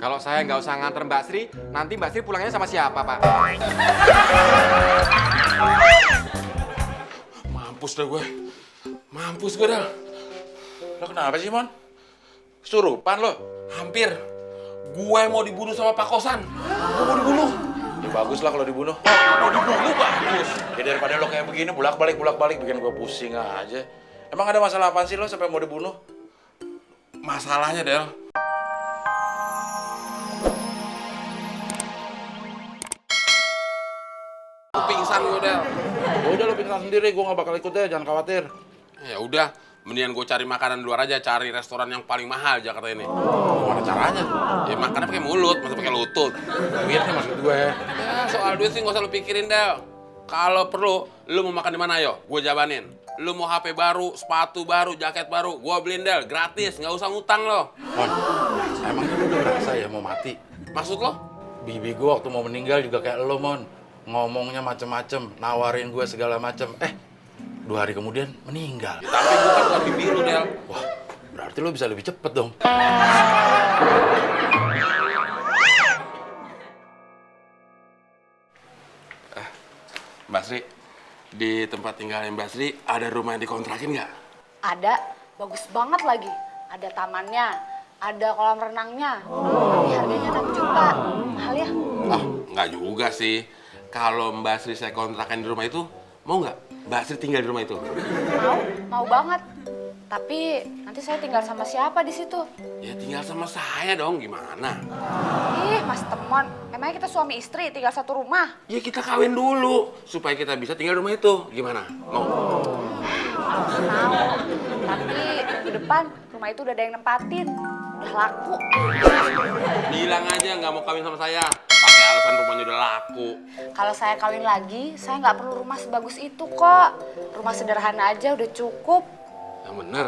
Kalau saya nggak usah nganter Mbak Sri, nanti Mbak Sri pulangnya sama siapa, Pak? Mampus deh gue. Mampus gue dah. Lo kenapa sih, Mon? Kesurupan lo? Hampir. Gue mau dibunuh sama Pak Kosan. Gue mau dibunuh. Ya bagus lah kalau dibunuh. Mau dibunuh bagus. Ya daripada lo kayak begini bolak-balik bikin gue pusing aja. Emang ada masalah apa sih lo sampai mau dibunuh? Masalahnya, Del. Pingsan gue, Del. Udah lo pingsan sendiri, gue gak bakal ikut deh, jangan khawatir. Ya udah, mendingan gue cari makanan di luar aja, cari restoran yang paling mahal Jakarta ini. Gimana caranya? Ya makannya pakai mulut, masa pakai lutut. Duitnya maksud gue. Ya soal duit sih gak usah lo pikirin, Del. Kalau perlu, lo mau makan di mana ayo? Gue jabanin. Lo mau HP baru, sepatu baru, jaket baru, gue beliin, Del. Gratis, gak usah ngutang lo. Mon, emang lo udah merasa ya mau mati? Maksud lo? Bibi gue waktu mau meninggal juga kayak lo, Mon. Ngomongnya macem-macem, nawarin gue segala macem. 2 hari kemudian meninggal. Ya, tapi gue kan bukan bibi lu, Del. Wah, berarti lo bisa lebih cepet dong. Mbak Sri, di tempat tinggalnya Mbak Sri ada rumah yang dikontrakin nggak? Ada, bagus banget lagi. Ada tamannya, ada kolam renangnya. Tapi harganya 6 juta. Mahal ya? Ah, nggak juga sih. Kalau Mbak Sri saya kontrakan di rumah itu, mau nggak Mbak Sri tinggal di rumah itu? Mau banget. Tapi nanti saya tinggal sama siapa di situ? Ya tinggal sama saya dong, gimana? Ih, Mas Temon, emangnya kita suami istri tinggal satu rumah? Ya kita kawin dulu, supaya kita bisa tinggal di rumah itu. Gimana? Mau? Mau. Tapi minggu depan rumah itu udah ada yang nempatin. Udah laku. Bilang aja nggak mau kawin sama saya. Pakai alasan rumahnya udah laku. Kalau saya kawin lagi, saya nggak perlu rumah sebagus itu kok. Rumah sederhana aja udah cukup. Yang bener.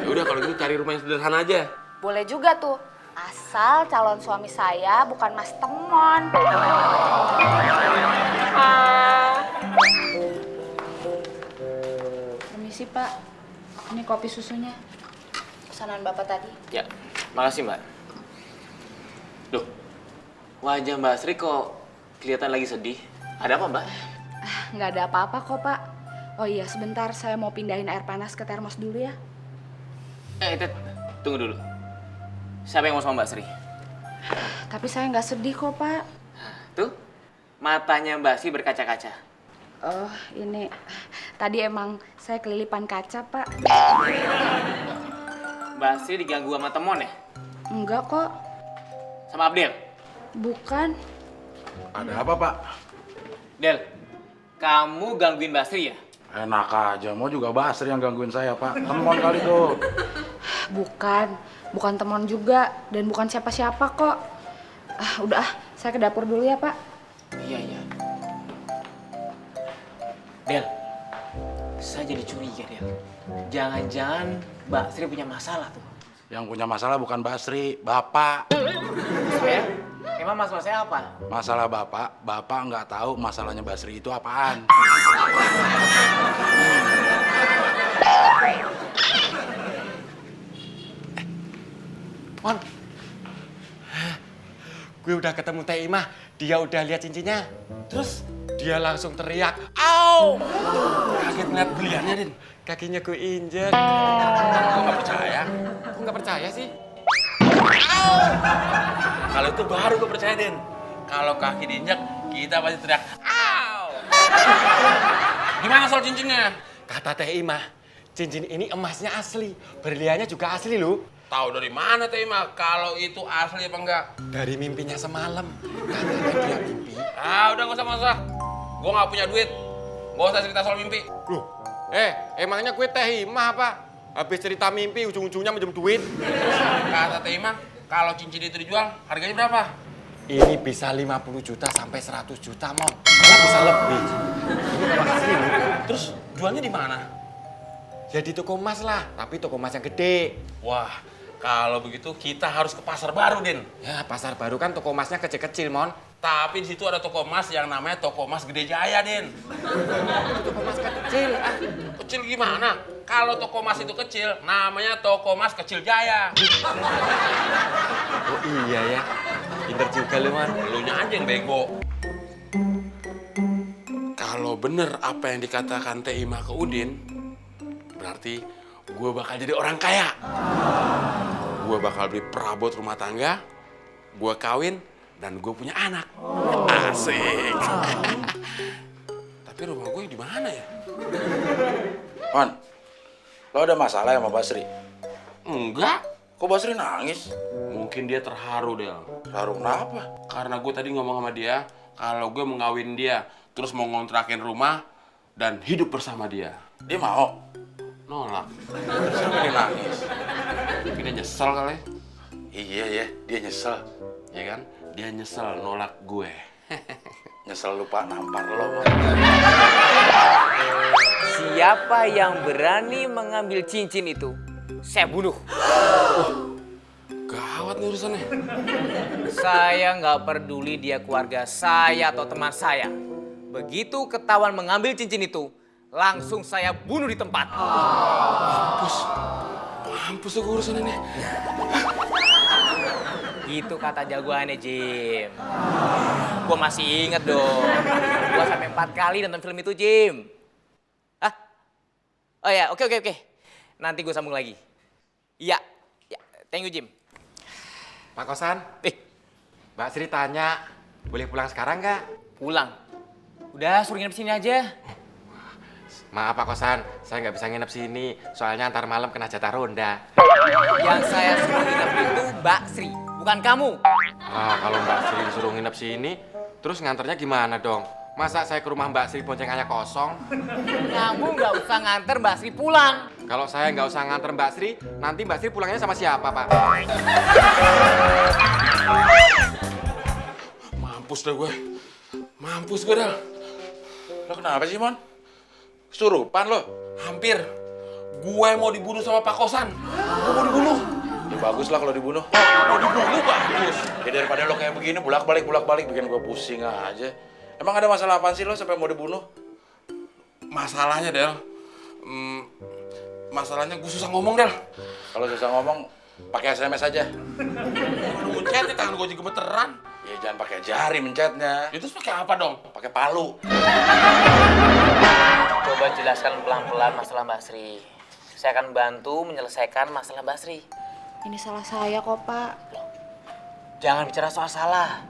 Ya udah kalau gitu cari rumah yang sederhana aja. Boleh juga tuh. Asal calon suami saya bukan Mas Temon. Permisi Pak, ini kopi susunya. Pesanan Bapak tadi. Ya, makasih Mbak. Loh, wajah Mbak Sri kok kelihatan lagi sedih. Ada apa Mbak? Nggak ada apa-apa kok Pak. Oh iya, sebentar saya mau pindahin air panas ke termos dulu ya. Tet, tunggu dulu. Siapa yang mau sama Mbak Sri? Tapi saya nggak sedih kok Pak. Tuh, matanya Mbak Sri berkaca-kaca. Oh ini, tadi emang saya kelilipan kaca Pak. Mbak Sri diganggu sama Temon ya? Enggak kok, Sama Abdel? bukan. Ada apa, Pak? Del, kamu gangguin Mbak Sri ya? Enak aja, mau juga Basri yang gangguin saya, Pak. Temon kali tuh. Bukan Temon juga dan bukan siapa-siapa kok. Udah, saya ke dapur dulu ya Pak. Iya. Del, saya jadi curiga Del. Jangan-jangan Mbak Sri punya masalah tuh. Yang punya masalah bukan Basri, Bapak. Saya? Emang masalah saya apa? Masalah Bapak nggak tahu masalahnya Basri itu apaan. Mon, gue udah ketemu Teh Imah, dia udah lihat cincinnya. Terus dia langsung teriak, "Au!" Kaget ngeliat beliannya, Din. Kakinya gue injek. Gue nggak percaya. Gue nggak percaya sih. Au! Kalau itu baru gue percaya, Din. Kalau kaki diinjak, kita pasti teriak, "Au!" Gimana soal cincinnya? Kata Teh Imah, cincin ini emasnya asli, berliannya juga asli loh. Tahu dari mana Teh Imah kalau itu asli apa enggak? Dari mimpinya semalam. Katanya dia mimpi. Ah, udah nggak usah. Gue nggak punya duit. Nggak usah cerita soal mimpi. Loh, emangnya gue Teh Imah apa? Habis cerita mimpi, ujung-ujungnya minjem duit. Kata Teh Imah, kalau cincin itu dijual, harganya berapa? Ini bisa 50 juta sampai 100 juta, Mon. Malah bisa lebih. Ini kalau asli loh. Terus jualnya di mana? Ya di toko emas lah, tapi toko emas yang gede. Wah, kalau begitu kita harus ke pasar baru, Din. Ya, pasar baru kan toko emasnya kecil-kecil, Mon. Tapi di situ ada toko emas yang namanya toko emas Gede Jaya, Din. Itu toko emas kecil. Kecil gimana? Kalau toko emas itu kecil, namanya toko emas kecil jaya. Oh iya ya, pinter juga lu, Man. Lu nya aja yang bego. Kalau bener apa yang dikatakan Teh Ima ke Udin, berarti gue bakal jadi orang kaya. Gue bakal beli perabot rumah tangga, gue kawin, dan gue punya anak. Asik. Tapi rumah gue di mana ya? Man, lo ada masalah ya sama Basri? Enggak. Kok Basri nangis? Mungkin dia terharu, Del. Terharu kenapa? Karena gue tadi ngomong sama dia, kalau gue mau ngawin dia, terus mau ngontrakin rumah, dan hidup bersama dia. Dia mau? Nolak. Terus kenapa dia nangis? Mungkin dia nyesel kali. Iya ya, dia nyesel. Ya kan? Dia nyesel nolak gue. Nyesel lupa nampar lo, Man. Siapa yang berani mengambil cincin itu, saya bunuh. Gawat nih urusannya. Saya nggak peduli dia keluarga saya atau teman saya. Begitu ketahuan mengambil cincin itu, langsung saya bunuh di tempat. Mampus tuh urusan ini. Gitu kata jagoannya, Jim. Gua masih inget dong. Gua sampai 4 kali nonton film itu, Jim. Hah? Oh ya, oke. Nanti gue sambung lagi. Iya, ya. Thank you, Jim. Pak Kosan, Mbak Sri tanya, boleh pulang sekarang nggak? Pulang. Udah, suruh nginep sini aja. Maaf Pak Kosan, saya nggak bisa nginep sini, soalnya antar malam kena jatah ronda. Yang saya suruh nginep itu Mbak Sri, bukan kamu. Ah, kalau Mbak Sri disuruh nginep sini, terus nganternya gimana dong? Masa saya ke rumah Mbak Sri boncengannya kosong? Kamu nggak usah nganter Mbak Sri pulang. Kalau saya nggak usah nganter Mbak Sri, nanti Mbak Sri pulangnya sama siapa, Pak? Mampus dah gue. Mampus gue dah. Lo kenapa sih, Mon? Kesurupan lo? Hampir. Gue mau dibunuh sama Pak Kosan. Gue mau dibunuh. Ya bagus lah kalau dibunuh. Mau dibunuh bagus. Ya daripada lo kayak begini, bolak-balik bikin gue pusing aja. Emang ada masalah apaan sih lo sampai mau dibunuh? Masalahnya, Del. Masalahnya gue susah ngomong, Del. Kalau susah ngomong, pakai SMS aja. Mencet di tangan gue juga gemeteran. Ya jangan pakai jari mencetnya. Itu terus pakai apa dong? Pakai palu. Coba jelaskan pelan-pelan masalah Mbak Sri. Saya akan bantu menyelesaikan masalah Mbak Sri. Ini salah saya kok, Pak. Jangan bicara soal salah.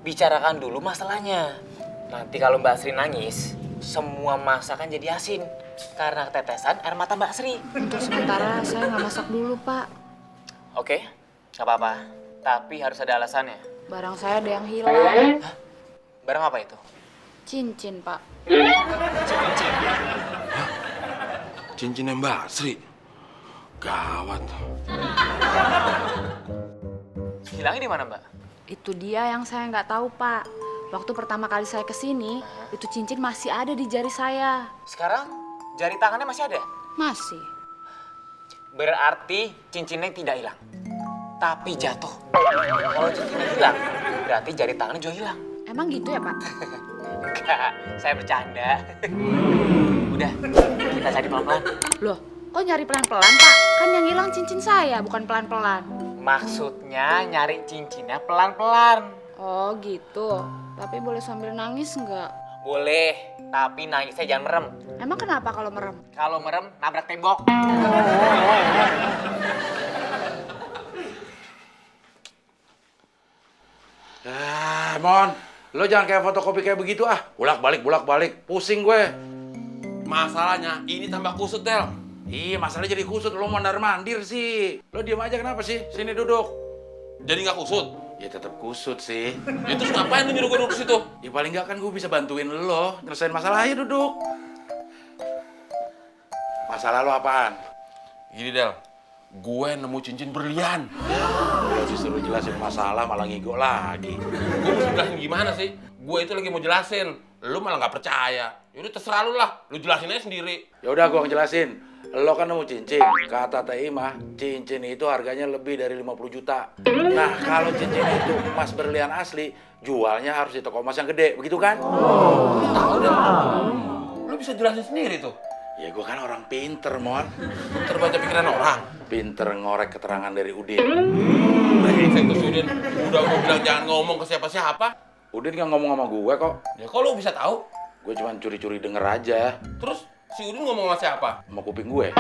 Bicarakan dulu masalahnya. Nanti kalau Mbak Sri nangis, semua masakan jadi asin. Karena ketetesan air mata Mbak Sri. Untuk sementara saya nggak masak dulu, Pak. Oke, nggak apa-apa. Tapi harus ada alasannya. Barang saya ada yang hilang. Barang apa itu? Cincin, Pak. Cincinnya Mbak Sri. Gawat. Hilangnya di mana, Mbak? Itu dia yang saya nggak tahu, Pak. Waktu pertama kali saya kesini, itu cincin masih ada di jari saya. Sekarang jari tangannya masih ada? Masih. Berarti cincinnya tidak hilang. Tapi jatuh. Kalau cincinnya hilang, berarti jari tangannya juga hilang. Emang gitu ya, Pak? Enggak, saya bercanda. Udah, kita cari pelan-pelan. Loh, kok nyari pelan-pelan, Pak? Kan yang hilang cincin saya, bukan pelan-pelan. Maksudnya nyari cincinnya pelan-pelan. Oh, gitu. Tapi boleh sambil nangis nggak? Boleh, tapi nangisnya jangan merem. Emang kenapa kalau merem? Kalau merem, nabrak tembok. Mon, lo jangan kayak fotokopi kayak begitu ah. Bolak-balik. Pusing gue. Masalahnya ini tambah kusut, Del. Iya, masalahnya jadi kusut. Lo mondar-mandir sih. Lo diem aja kenapa sih? Sini duduk. Jadi nggak kusut. Ya tetap kusut sih. Ya terus ngapain lu nyuruh gue duduk situ? Ya paling nggak kan gue bisa bantuin lo nyelesain masalah. Ayo duduk. Masalah lo apaan? Gini, Del. Gue nemu cincin berlian. Lo justru jelasin masalah malah ngigo lagi. Gue mesti jelasin gimana sih? Gue itu lagi mau jelasin. Lu malah nggak percaya. Yaudah terserah lu lah. Lu jelasin aja sendiri. Ya udah gue ngejelasin. Lo kan nemu cincin. Kata Teh Imah, cincin itu harganya lebih dari 50 juta. Nah, kalau cincin itu emas berlian asli, jualnya harus di toko emas yang gede, begitu kan? Lu tahu, Del. Lu bisa jelasin sendiri tuh. Ya gue kan orang pinter, Mon. Terbaca pikiran orang. Pinter ngorek keterangan dari Udin. Brengsek tuh si Udin. Udah gue bilang jangan ngomong ke siapa-siapa. Udin nggak ngomong sama gue kok. Ya kok lu bisa tahu? Gue cuma curi-curi denger aja Terus si Udin ngomong sama siapa? sama kuping gue.